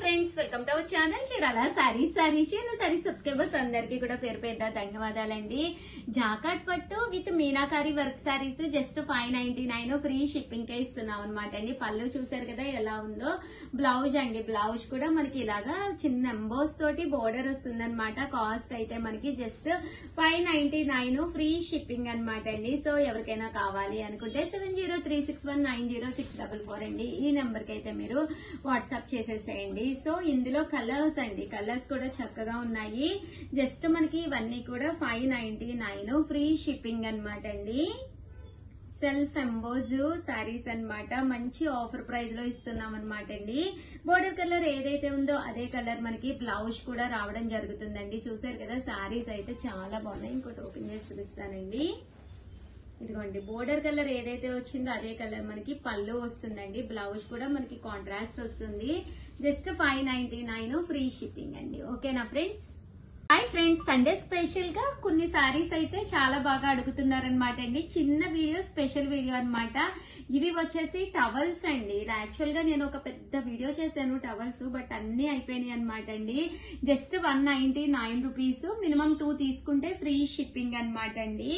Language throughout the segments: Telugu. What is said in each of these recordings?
Friends, welcome to our channel Chirala saris subscribers అందరికీ కూడా పేరు పేరు ధన్యవాదాలండి. జాకాట్ పట్టు with Meenakari work saris just 599 free shipping కే ఇస్తున్నాం అనమాట అండి. పళ్ళు చూసారు కదా ఎలా ఉందో. బ్లౌజ్ అండి, బ్లౌజ్ కూడా మనకి ఇలాగా చిన్న ఎంబోస్ తోటి బోర్డర్ వస్తుంది అనమాట. కాస్ట్ అయితే మనకి జస్ట్ 599 ఫ్రీ షిప్పింగ్ అనమాట అండి. సో ఎవరికైనా కావాలి అనుకుంటే 7036190644 అండి. ఈ నెంబర్ కి అయితే మీరు వాట్సాప్ చేసేసేయండి. సో ఇందులో కలర్స్ అండి, కలర్స్ కూడా చక్కగా ఉన్నాయి. జస్ట్ మనకి ఇవన్నీ కూడా 599 ఫ్రీ షిప్పింగ్ అనమాట అండి. సెల్ఫ్ ఎంబోజ్ సారీస్ అన్నమాట. మంచి ఆఫర్ ప్రైస్ లో ఇస్తున్నాం అనమాట అండి. బోర్డర్ కలర్ ఏదైతే ఉందో అదే కలర్ మనకి బ్లౌజ్ కూడా రావడం జరుగుతుందండి. చూసారు కదా సారీస్ అయితే చాలా బాగున్నాయి. ఇంకోటి ఓపెన్ చేసి చూపిస్తానండి. ఇదిగోండి, బోర్డర్ కలర్ ఏదైతే వచ్చిందో అదే కలర్ మనకి పళ్ళు వస్తుందండి. బ్లౌజ్ కూడా మనకి కాంట్రాస్ట్ వస్తుంది. జస్ట్ 599 ఫ్రీ షిప్పింగ్ అండి. ఓకేనా friends? Hi friends, Sunday special గా కొన్ని సారీస్ అయితే చాలా బాగా అడుగుతున్నారనమాట అండి. చిన్న వీడియో, స్పెషల్ వీడియో అన్నమాట. ఇవి వచ్చేసి టవల్స్ అండి. యాక్చువల్ గా నేను ఒక పెద్ద వీడియో చేశాను టవల్స్, బట్ అన్ని అయిపోయినాయి అనమాట అండి. జస్ట్ 199 రూపీస్, మినిమం 2 తీసుకుంటే ఫ్రీ షిప్పింగ్ అనమాట అండి.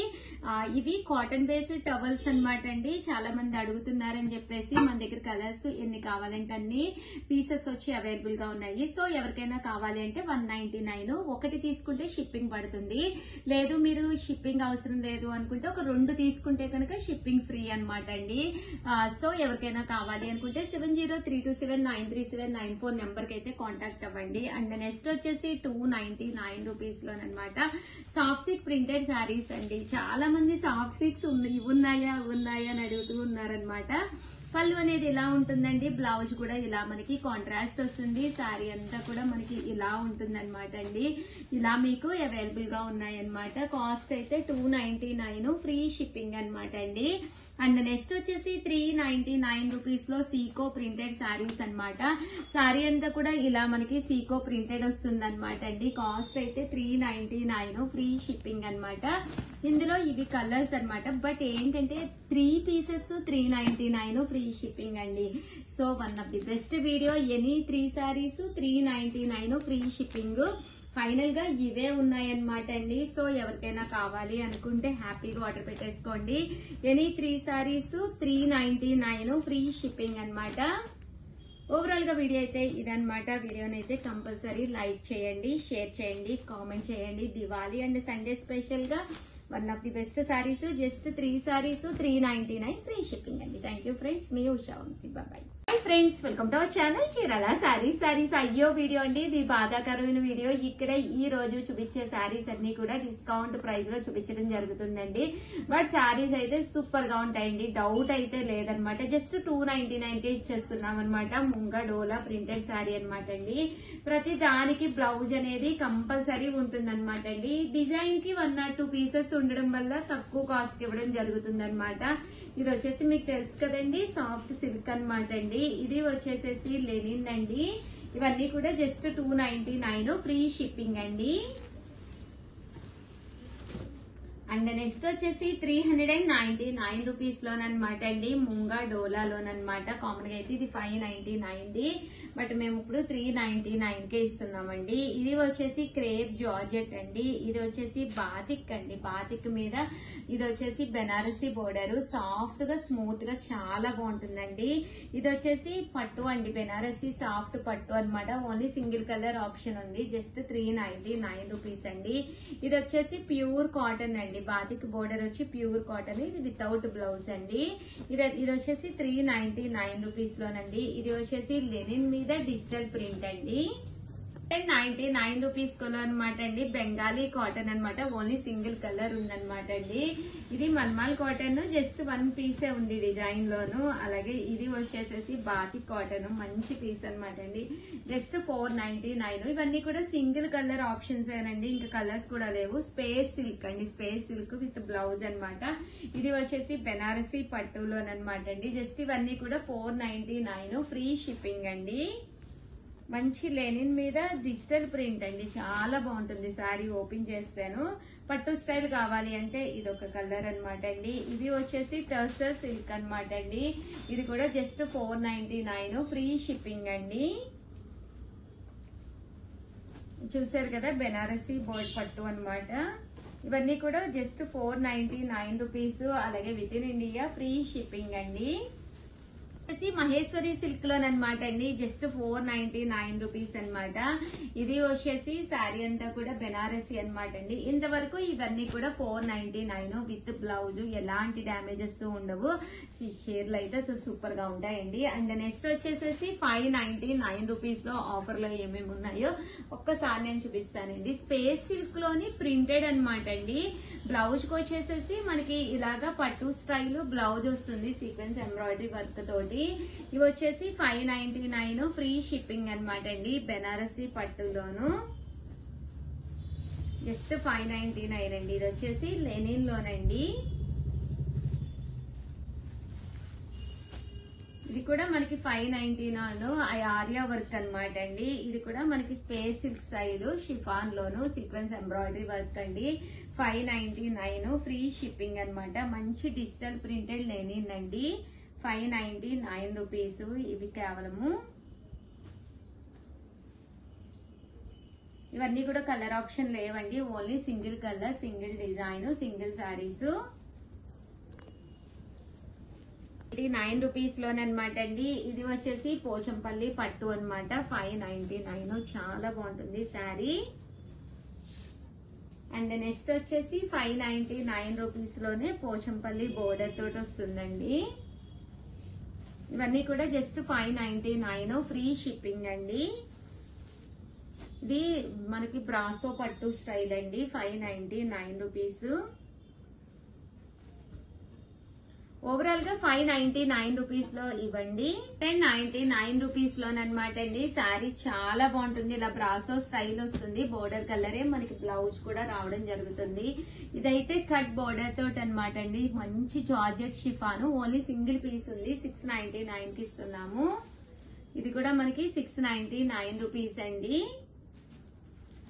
ఇవి కాటన్ బేస్డ్ టవల్స్ అనమాట అండి. చాలా మంది అడుగుతున్నారని చెప్పేసి మన దగ్గర కలర్స్ ఎన్ని కావాలంటే అన్ని పీసెస్ వచ్చి అవైలబుల్ గా ఉన్నాయి. సో ఎవరికైనా కావాలి అంటే 199, ఒకటి తీసుకుంటే షిప్పింగ్ పడుతుంది. లేదు మీరు షిప్పింగ్ అవసరం లేదు అనుకుంటే ఒక 2 తీసుకుంటే కనుక షిప్పింగ్ ఫ్రీ అనమాట అండి. సో ఎవరికైనా కావాలి అనుకుంటే 7032793794 నెంబర్ కి అయితే కాంటాక్ట్ అవ్వండి. అండ్ నెక్స్ట్ వచ్చేసి 299 రూపీస్ లోనమాట సాఫ్ట్ సిల్క్ ప్రింటెడ్ సారీస్ అండి. చాలా మంది సాఫ్ట్ సిల్క్స్ ఉన్నాయా అని అడుగుతూ ఉన్నారనమాట. పళ్ళు అనేది ఇలా ఉంటుందండి. బ్లౌజ్ కూడా ఇలా మనకి కాంట్రాస్ట్ వస్తుంది. శారీ అంతా కూడా మనకి ఇలా ఉంటుంది అనమాట అండి. ఇలా మీకు అవైలబుల్ గా ఉన్నాయన్నమాట. కాస్ట్ అయితే 299 ఫ్రీ షిప్పింగ్ అనమాట అండి. అండ్ నెక్స్ట్ వచ్చేసి 399 రూపీస్ లో సీకో ప్రింటెడ్ శారీస్ అనమాట. శారీ అంతా కూడా ఇలా మనకి సీకో ప్రింటెడ్ వస్తుంది అనమాట అండి. కాస్ట్ అయితే 399 ఫ్రీ షిప్పింగ్ అనమాట. ఇందులో ఇవి కలర్స్ అనమాట. బట్ ఏంటంటే 3 పీసెస్ 399 ఫ్రీ షిప్పింగ్ అండి. So one of the best video. Any 3 saris 399 free shipping. Final గా ఇవే ఉన్నాయన్నమాట అండి. సో ఎవరికైనా కావాలి అనుకుంటే హ్యాపీగా ఆర్డర్ పెట్టేసుకోండి. ఎనీ 3 సారీస్ 399 ఫ్రీ షిప్పింగ్ అనమాట. ఓవరాల్ గా వీడియో అయితే ఇదనమాట. వీడియోనైతే కంపల్సరీ లైక్ చేయండి, షేర్ చేయండి, కామెంట్ చేయండి. దివాళీ అండ్ సండే స్పెషల్ గా one of the best saris. Just 3 saris 399 free shipping అండి. థ్యాంక్ యూ ఫ్రెండ్స్, మీ Usha Vamsi. Bye. Hi friends, welcome to our channel Chirala saris. అయ్యో వీడియో అండి, ఇది బాధాకరమైన వీడియో. ఇక్కడ ఈ రోజు చూపించే సారీస్ అన్ని కూడా డిస్కౌంట్ ప్రైస్ లో చూపించడం జరుగుతుందండి. బట్ సారీస్ అయితే సూపర్ గా ఉంటాయండి, డౌట్ అయితే లేదనమాట. జస్ట్ 299 కే ఇచ్చేస్తున్నాం అనమాట. ముంగా డోలా ప్రింటెడ్ సారీ అనమాట అండి. ప్రతి దానికి బ్లౌజ్ అనేది కంపల్సరీ ఉంటుంది అనమాట అండి. డిజైన్ కి 1 or 2 పీసెస్ ఉండడం వల్ల తక్కువ కాస్ట్ ఇవ్వడం జరుగుతుంది అనమాట. ఇది వచ్చేసి మీకు తెలుసు కదండి, సాఫ్ట్ సిల్క్ అనమాట అండి. ఇది వచ్చేసేసి లెనిన్ అండి. ఇవన్నీ కూడా జస్ట్ 299 ఫ్రీ షిప్పింగ్ అండి. అండ్ నెక్స్ట్ వచ్చేసి 399 రూపీస్ లోనమాట అండి. ముంగా డోలా లోనమాట. కామన్ గా అయితే ఇది 599, బట్ మేము ఇప్పుడు 399 కే ఇస్తున్నామండి. ఇది వచ్చేసి క్రేప్ జార్జెట్ అండి. ఇది వచ్చేసి బాతిక్ అండి. బాతిక్ మీద ఇది వచ్చేసి బెనారసీ బోర్డర్, సాఫ్ట్ గా స్మూత్ గా చాలా బాగుంటుందండి. ఇది వచ్చేసి పట్టు అండి, బెనారసీ సాఫ్ట్ పట్టు అనమాట. ఓన్లీ సింగిల్ కలర్ ఆప్షన్ ఉంది. జస్ట్ 399 రూపీస్ అండి. ఇది వచ్చేసి ప్యూర్ కాటన్ అండి. బాతిక్ బోర్డర్ వచ్చి ప్యూర్ కాటన్. ఇది వితౌట్ బ్లౌజ్ అండి. ఇది వచ్చేసి 399 రూపీస్ లోనండి. ఇది వచ్చేసి లెనిన్ మీద డిజిటల్ ప్రింట్ అండి. 99 రూపీస్ కొలో అనమాట అండి. బెంగాలీ కాటన్ అనమాట. ఓన్లీ సింగిల్ కలర్ ఉందనమాట అండి. ఇది మల్మాల్ కాటన్, జస్ట్ 1 పీసే ఉంది డిజైన్ లోను. అలాగే ఇది వచ్చేసేసి బాతిక్ కాటన్, మంచి పీస్ అనమాట అండి. జస్ట్ 499. ఇవన్నీ కూడా సింగిల్ కలర్ ఆప్షన్స్ ఏనండి, ఇంకా కలర్స్ కూడా లేవు. స్పేస్ సిల్క్ అండి, స్పేస్ సిల్క్ విత్ బ్లౌజ్ అనమాట. ఇది వచ్చేసి బెనారసీ పట్టులోనమాట అండి. జస్ట్ ఇవన్నీ కూడా 499 ఫ్రీ షిప్పింగ్ అండి. మంచి లెనిన్ మీద డిజిటల్ ప్రింట్ అండి, చాలా బాగుంటుంది. శారీ ఓపెన్ చేస్తాను. పట్టు స్టైల్ కావాలి అంటే ఇది ఒక కలర్ అనమాట అండి. ఇది వచ్చేసి టర్సర్ సిల్క్ అనమాట అండి. ఇది కూడా జస్ట్ 499 ఫ్రీ షిప్పింగ్ అండి. చూసారు కదా బెనారసీ బోర్డ్ పట్టు అన్నమాట. ఇవన్నీ కూడా జస్ట్ 499 రూపీస్. అలాగే with in India free shipping అండి. మహేశ్వరి సిల్క్ లోనమాట అండి, జస్ట్ 499 రూపీస్ అనమాట. ఇది వచ్చేసి శారీ అంతా కూడా బెనారసీ అనమాట అండి. ఇంతవరకు ఇవన్నీ కూడా 499 విత్ బ్లౌజ్, ఎలాంటి డ్యామేజెస్ ఉండవు. షేర్లు అయితే అసలు సూపర్ గా ఉంటాయండి. అండ్ నెక్స్ట్ వచ్చేసేసి 599 రూపీస్ లో ఆఫర్ లో ఏమేమి ఉన్నాయో ఒక్కసారి నేను చూపిస్తానండి. స్పేస్ సిల్క్ లోని ప్రింటెడ్ అనమాట అండి. బ్లౌజ్ కి వచ్చేసేసి మనకి ఇలాగా పట్టు స్టైల్ బ్లౌజ్ వస్తుంది సీక్వెన్స్ ఎంబ్రాయిడరీ వర్క్ తోటి. ఇవి వచ్చేసి 599 ఫ్రీ షిప్పింగ్ అనమాట అండి. బెనారసీ పట్టులోను జస్ట్ 599 అండి. ఇది వచ్చేసి లెనిన్ లోనండి. ఇది కూడా మనకి 599 ఆర్యా వర్క్ అనమాట అండి. ఇది కూడా మనకి స్పేస్ సిల్క్ స్టైల్ షిఫాన్ లోను సీక్వెన్స్ ఎంబ్రాయిడరీ వర్క్ అండి. 599 ఫ్రీ షిప్పింగ్ అనమాట. మంచి డిజిటల్ ప్రింటెడ్ లెనిన్ అండి. 599 రూపీస్. ఇవి కేవలము ఇవన్నీ కూడా కలర్ ఆప్షన్ లేవండి. Only single colour, single design, single saris. 9 rupees లోనమాట అండి. ఇది వచ్చేసి పోచంపల్లి పట్టు అనమాట. 599 చాలా బాగుంటుంది శారీ. అండ్ నెక్స్ట్ వచ్చేసి 599 రూపీస్ లోనే పోచంపల్లి బోర్డర్ తోటి వస్తుందండి. ఇవన్నీ కూడా జస్ట్ 599 ఫ్రీ షిప్పింగ్ అండి. ఇది మనకి బ్రాసో పట్టు స్టైల్ అండి. 599 రూపీస్. ఓవరాల్ గా 599 రూపీస్ లో ఇవ్వండి. 1099 రూపీస్ లోనమాట అండి. శారీ చాలా బాగుంటుంది. ఇలా బ్రాసో స్టైల్ వస్తుంది. బోర్డర్ కలరే మనకి బ్లౌజ్ కూడా రావడం జరుగుతుంది. ఇదైతే కట్ బోర్డర్ తోటి అనమాట అండి. మంచి georgette chiffon. Only single piece ఉంది. 699 కి ఇస్తున్నాము. ఇది కూడా మనకి 699 రూపీస్ అండి.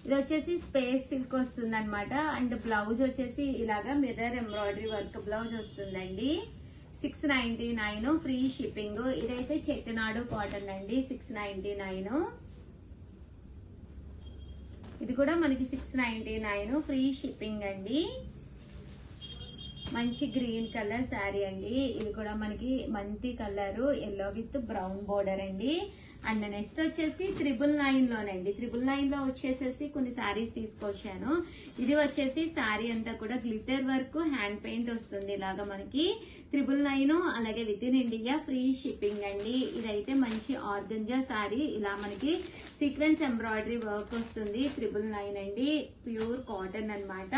ఇది వచ్చేసి స్పేస్ సిల్క్ వస్తుంది అనమాట. అండ్ బ్లౌజ్ వచ్చేసి ఇలాగా మిర్రర్ ఎంబ్రాయిడరీ వర్క్ బ్లౌజ్ వస్తుందండి. 699 ఫ్రీ షిప్పింగ్. ఇదైతే చెట్టునాడు కాటన్ అండి. 699. ఇది కూడా మనకి 699 ఫ్రీ షిప్పింగ్ అండి. మంచి గ్రీన్ కలర్ శారీ అండి. ఇది కూడా మనకి మంచి colour yellow with brown border అండి. అండ్ నెక్స్ట్ వచ్చేసి 999 లోనండి. 999 లో వచ్చేసేసి కొన్ని శారీస్ తీసుకొచ్చాను. ఇది వచ్చేసి శారీ అంతా కూడా గ్లిటర్ వర్క్ హ్యాండ్ పెయింట్ వస్తుంది. ఇలాగా మనకి 999 అలాగే with in India free shipping అండి. ఇదైతే మంచి ఆర్గంజా శారీ. ఇలా మనకి సీక్వెన్స్ ఎంబ్రాయిడరీ వర్క్ వస్తుంది. 999 అండి. ప్యూర్ కాటన్ అన్నమాట.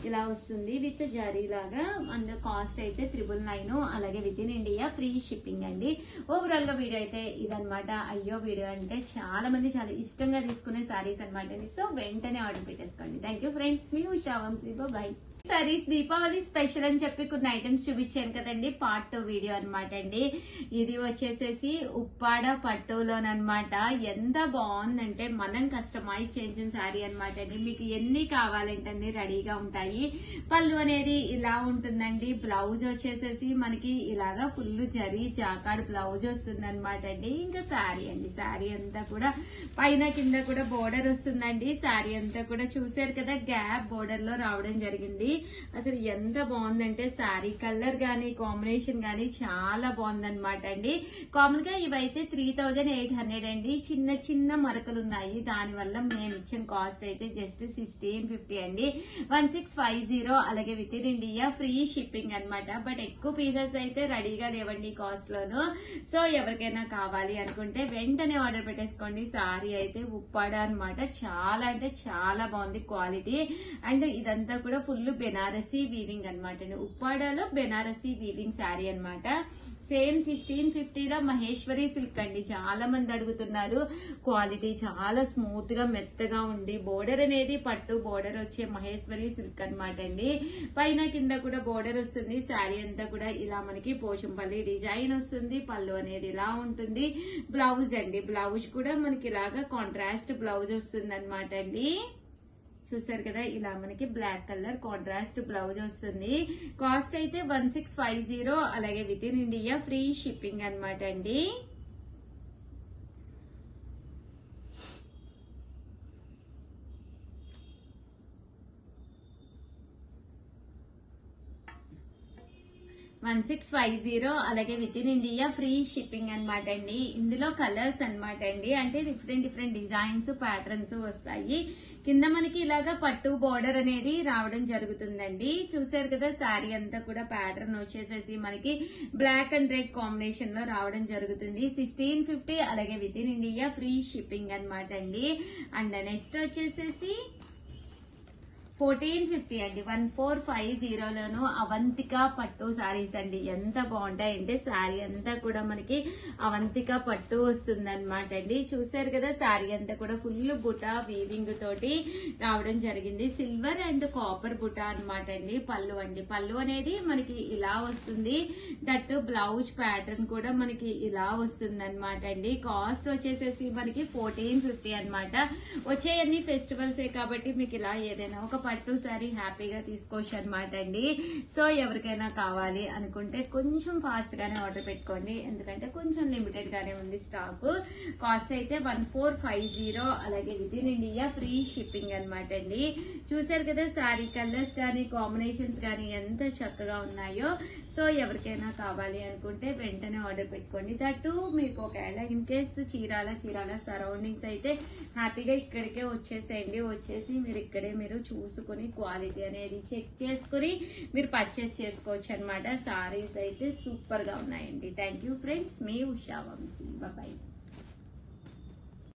ఇలా వస్తుంది విత్ జరీ లాగా. అండ్ కాస్ట్ అయితే 999 అలాగే with in India free shipping అండి. ఓవరాల్ గా వీడియో అయితే ఇదనమాట. అయ్యో వీడియో అంటే చాలా మంది చాలా ఇష్టంగా తీసుకునే సారీస్ అనమాట. సో వెంటనే ఆర్డర్ పెట్టేసుకోండి. Thank you friends. మీ ఉషా వంశీ. బై. సారీస్ దీపావళి స్పెషల్ అని చెప్పి కొన్ని ఐటమ్స్ చూపించాను కదండి. పార్ట్ 2 వీడియో అనమాట అండి. ఇది వచ్చేసేసి ఉప్పాడ పట్టులోనమాట. ఎంత బాగుందంటే మనం కస్టమైజ్ చేసిన శారీ అనమాట అండి. మీకు ఎన్ని కావాలంటే అన్ని రెడీగా ఉంటాయి. పళ్ళు అనేది ఇలా ఉంటుందండి. బ్లౌజ్ వచ్చేసేసి మనకి ఇలాగా ఫుల్ జరీ జాకాడ్ బ్లౌజ్ వస్తుంది అనమాట అండి. ఇంకా శారీ అండి. శారీ అంతా కూడా పైన కింద కూడా బోర్డర్ వస్తుందండి. శారీ అంతా కూడా చూసారు కదా గ్యాప్ బోర్డర్ లో రావడం జరిగింది. అసలు ఎంత బాగుందంటే శారీ కలర్ గానీ కాంబినేషన్ గానీ చాలా బాగుందన్నమాట అండి. కామన్ గా ఇవైతే 3800 అండి. చిన్న చిన్న మరకలు ఉన్నాయి. దాని వల్ల మేము ఇచ్చిన కాస్ట్ అయితే జస్ట్ 1650 అండి. 1650 అలాగే with in India free shipping అనమాట. బట్ ఎక్కువ పీసెస్ అయితే రెడీగా లేవండి కాస్ట్ లోను. సో ఎవరికైనా కావాలి అనుకుంటే వెంటనే ఆర్డర్ పెట్టేసుకోండి. శారీ అయితే ఉప్పాడ అనమాట. చాలా అంటే చాలా బాగుంది క్వాలిటీ. అండ్ ఇదంతా కూడా ఫుల్ బెనారసీ వీవింగ్ అనమాట. ఉప్పాడలో బెనారసీ వీవింగ్ శారీ అనమాట. సేమ్ 1650 లో మహేశ్వరి సిల్క్ అండి. చాలా మంది అడుగుతున్నారు. క్వాలిటీ చాలా స్మూత్ గా మెత్తగా ఉండి బోర్డర్ అనేది పట్టు బోర్డర్ వచ్చే మహేశ్వరి సిల్క్ అనమాట అండి. పైన కింద కూడా బోర్డర్ వస్తుంది. శారీ అంతా కూడా ఇలా మనకి పోచంపల్లి డిజైన్ వస్తుంది. పళ్ళు అనేది ఇలా ఉంటుంది. బ్లౌజ్ అండి. బ్లౌజ్ కూడా మనకి ఇలాగా కాంట్రాస్ట్ బ్లౌజ్ వస్తుంది అనమాట అండి. చూసారు కదా ఇలా మనకి బ్లాక్ కలర్ కాంట్రాస్ట్ బ్లౌజ్ వస్తుంది. కాస్ట్ అయితే 1650 అలాగే with in India free shipping అనమాట అండి. 1650 అలాగే with in India free shipping అనమాట అండి. ఇందులో కలర్స్ అనమాట అండి, అంటే డిఫరెంట్ డిజైన్స్ ప్యాటర్న్స్ వస్తాయి. కింద మనకి ఇలాగా పట్టు బోర్డర్ అనేది రావడం జరుగుతుందండి. చూసారు కదా శారీ అంతా కూడా ప్యాటర్న్ వచ్చేసేసి మనకి బ్లాక్ అండ్ రెడ్ కాంబినేషన్ లో రావడం జరుగుతుంది. 1650 అలాగే with in India free shipping అనమాట అండి. అండ్ నెక్స్ట్ వచ్చేసేసి 1450 అండి. 1450లోను అవంతిక పట్టు సారీస్ అండి. ఎంత బాగుంటాయంటే శారీ అంతా కూడా మనకి అవంతిక పట్టు వస్తుంది అనమాట అండి. చూసారు కదా శారీ అంతా కూడా ఫుల్ బుటా వీవింగ్ తోటి రావడం జరిగింది. సిల్వర్ అండ్ కాపర్ బుటా అనమాట అండి. పళ్ళు అండి, పళ్ళు అనేది మనకి ఇలా వస్తుంది. దట్టు బ్లౌజ్ ప్యాటర్న్ కూడా మనకి ఇలా వస్తుంది అనమాట అండి. కాస్ట్ వచ్చేసేసి మనకి 1450 అనమాట. వచ్చేయన్ని ఫెస్టివల్సే కాబట్టి మీకు ఇలా ఏదైనా ఒక పట్టు సారీ హ్యాపీగా తీసుకోవచ్చు అనమాట అండి. సో ఎవరికైనా కావాలి అనుకుంటే కొంచెం ఫాస్ట్ గానే ఆర్డర్ పెట్టుకోండి, ఎందుకంటే కొంచెం లిమిటెడ్ గానే ఉంది స్టాక్. కాస్ట్ అయితే 1450 అలాగే with in India free shipping అనమాట అండి. చూసారు కదా శారీ కలర్స్ కానీ కాంబినేషన్స్ కానీ ఎంత చక్కగా ఉన్నాయో. సో ఎవరికైనా కావాలి అనుకుంటే వెంటనే ఆర్డర్ పెట్టుకోండి. దట్టు మీకు ఒకవేళ ఇన్ కేస్ చీరాల సరౌండింగ్స్ అయితే హ్యాపీగా ఇక్కడికే వచ్చేసేయండి. వచ్చేసి మీరు ఇక్కడే మీరు చూసుకుని క్వాలిటీ అనేది చెక్ చేసుకుని మీరు పర్చేస్ చేసుకోవచ్చు అనమాట. సారీస్ అయితే సూపర్ గా ఉన్నాయండి. థ్యాంక్ యూ ఫ్రెండ్స్, మీ ఉషా వంశీ. బాయ్.